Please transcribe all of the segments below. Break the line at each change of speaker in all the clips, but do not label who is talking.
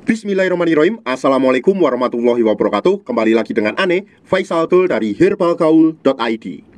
Bismillahirrahmanirrahim. Assalamualaikum warahmatullahi wabarakatuh. Kembali lagi dengan Ane, Faisal Tul dari herbalgaul.id.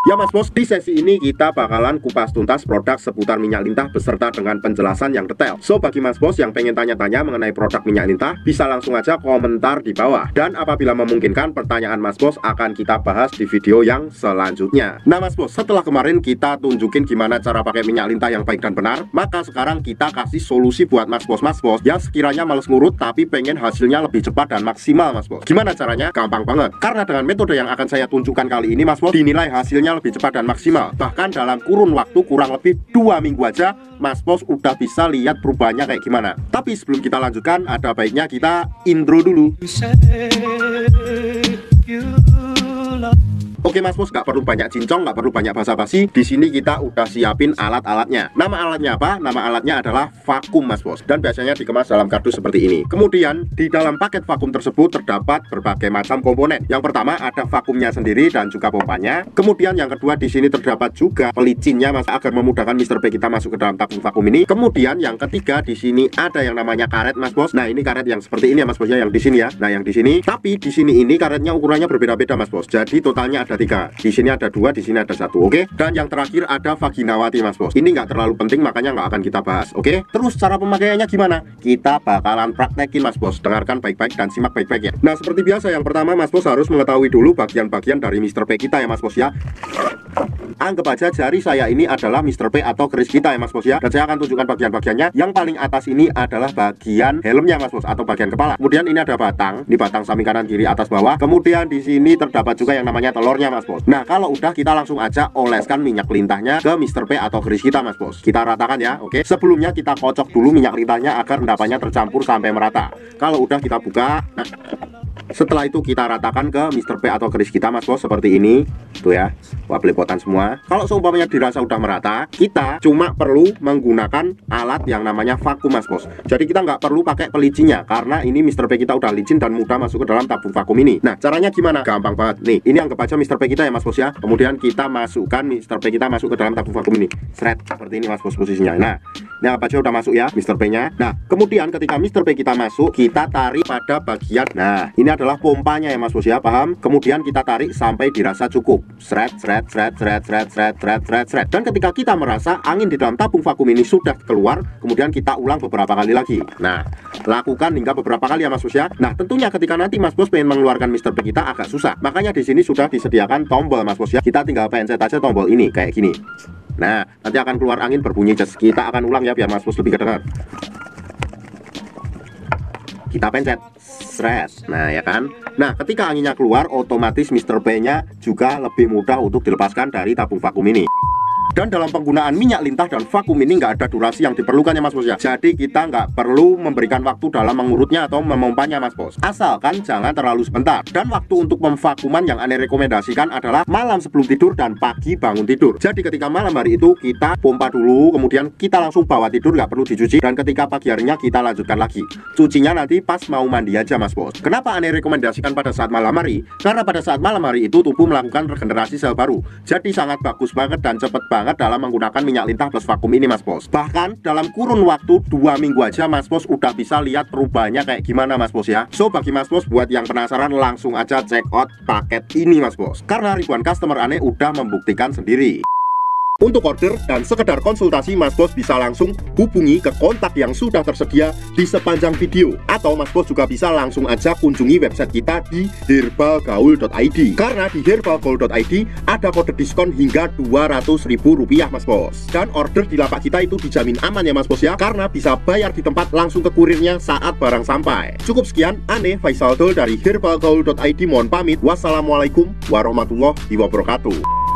Ya Mas Bos, di sesi ini kita bakalan kupas tuntas produk seputar minyak lintah beserta dengan penjelasan yang detail. So, bagi Mas Bos yang pengen tanya-tanya mengenai produk minyak lintah, bisa langsung aja komentar di bawah. Dan apabila memungkinkan, pertanyaan Mas Bos akan kita bahas di video yang selanjutnya. Nah Mas Bos, setelah kemarin kita tunjukin gimana cara pakai minyak lintah yang baik dan benar, maka sekarang kita kasih solusi buat Mas Bos yang sekiranya males ngurut tapi pengen hasilnya lebih cepat dan maksimal Mas Bos. Gimana caranya? Gampang banget. Karena dengan metode yang akan saya tunjukkan kali ini Mas Bos, dinilai hasilnya lebih cepat dan maksimal. Bahkan dalam kurun waktu kurang lebih 2 minggu aja Mas Bos udah bisa lihat perubahannya kayak gimana. Tapi sebelum kita lanjutkan, ada baiknya kita intro dulu. Oke Mas Bos, nggak perlu banyak cincong, nggak perlu banyak basa-basi. Di sini kita udah siapin alat-alatnya. Nama alatnya apa? Nama alatnya adalah vakum Mas Bos. Dan biasanya dikemas dalam kardus seperti ini. Kemudian di dalam paket vakum tersebut terdapat berbagai macam komponen. Yang pertama ada vakumnya sendiri dan juga pompanya. Kemudian yang kedua di sini terdapat juga pelicinnya Mas, agar memudahkan Mr. P kita masuk ke dalam tabung vakum ini. Kemudian yang ketiga di sini ada yang namanya karet Mas Bos. Nah ini karet yang seperti ini ya Mas Bos ya, yang di sini ya. Nah yang di sini. Tapi di sini ini karetnya ukurannya berbeda-beda Mas Bos. Jadi totalnya ada 3. Di sini ada 2, di sini ada 1. Oke. Dan yang terakhir ada vaginawati Mas Bos. Ini nggak terlalu penting, makanya nggak akan kita bahas. Oke. Terus cara pemakaiannya gimana? Kita bakalan praktekin Mas Bos. Dengarkan baik-baik dan simak baik-baik ya. Nah seperti biasa, yang pertama Mas Bos harus mengetahui dulu bagian-bagian dari Mr. P kita ya Mas Bos ya. Anggap aja jari saya ini adalah Mr. P atau keris kita ya Mas Bos ya. Dan saya akan tunjukkan bagian-bagiannya. Yang paling atas ini adalah bagian helmnya Mas Bos, atau bagian kepala. Kemudian ini ada batang, di batang samping kanan kiri atas bawah. Kemudian di sini terdapat juga yang namanya telurnya Mas Bos. Nah kalau udah, kita langsung aja oleskan minyak lintahnya ke Mr. P atau keris kita Mas Bos. Kita ratakan ya. Oke. Sebelumnya kita kocok dulu minyak lintahnya agar endapannya tercampur sampai merata. Kalau udah kita buka. Setelah itu kita ratakan ke Mr. P atau keris kita Mas Bos seperti ini. Tuh ya, wah belepotan semua. Kalau seumpamanya dirasa udah merata, kita cuma perlu menggunakan alat yang namanya vakum Mas Bos. Jadi kita nggak perlu pakai pelicinya, karena ini Mr. P kita udah licin dan mudah masuk ke dalam tabung vakum ini. Nah caranya gimana? Gampang banget. Nih, ini anggap aja Mr. P kita ya Mas Bos ya. Kemudian kita masukkan Mr. P kita masuk ke dalam tabung vakum ini. Seret, seperti ini Mas Bos posisinya. Nah, ini anggap aja udah masuk ya Mr. P nya. Nah kemudian ketika Mr. P kita masuk, kita tarik pada bagian. Nah ini adalah pompanya ya Mas Bos ya, paham? Kemudian kita tarik sampai dirasa cukup. Seret, seret, seret, seret, seret, seret, seret, seret, seret. Dan ketika kita merasa angin di dalam tabung vakum ini sudah keluar, kemudian kita ulang beberapa kali lagi. Nah, lakukan hingga beberapa kali ya Mas Bos ya. Nah, tentunya ketika nanti Mas Bos pengen mengeluarkan Mr. P kita agak susah. Makanya di sini sudah disediakan tombol Mas Bos ya. Kita tinggal pencet aja tombol ini kayak gini. Nah, nanti akan keluar angin berbunyi ces. Kita akan ulang ya biar Mas Bos lebih kedengar. Kita pencet seret. Nah ya kan. Nah ketika anginnya keluar, otomatis Mr. P nya juga lebih mudah untuk dilepaskan dari tabung vakum ini. Dan dalam penggunaan minyak lintah dan vakum ini nggak ada durasi yang diperlukan ya Mas Bos ya. Jadi kita nggak perlu memberikan waktu dalam mengurutnya atau memompanya Mas Bos. Asalkan jangan terlalu sebentar. Dan waktu untuk memvakuman yang Ane rekomendasikan adalah malam sebelum tidur dan pagi bangun tidur. Jadi ketika malam hari itu kita pompa dulu, kemudian kita langsung bawa tidur, nggak perlu dicuci. Dan ketika pagi harinya kita lanjutkan lagi. Cucinya nanti pas mau mandi aja Mas Bos. Kenapa Ane rekomendasikan pada saat malam hari? Karena pada saat malam hari itu tubuh melakukan regenerasi sel baru. Jadi sangat bagus banget dan cepet banget dalam menggunakan minyak lintah plus vakum ini Mas Bos. Bahkan dalam kurun waktu 2 minggu aja Mas Bos udah bisa lihat perubahannya kayak gimana Mas Bos ya. So bagi Mas Bos buat yang penasaran, langsung aja check out paket ini Mas Bos. Karena ribuan customer Ane udah membuktikan sendiri. Untuk order dan sekedar konsultasi, Mas Bos bisa langsung hubungi ke kontak yang sudah tersedia di sepanjang video. Atau Mas Bos juga bisa langsung aja kunjungi website kita di herbalgaul.id. Karena di herbalgaul.id ada kode diskon hingga Rp200.000 Mas Bos. Dan order di lapak kita itu dijamin aman ya Mas Bos ya. Karena bisa bayar di tempat langsung ke kurirnya saat barang sampai. Cukup sekian, Ane Faisal Tul dari herbalgaul.id mohon pamit. Wassalamualaikum warahmatullahi wabarakatuh.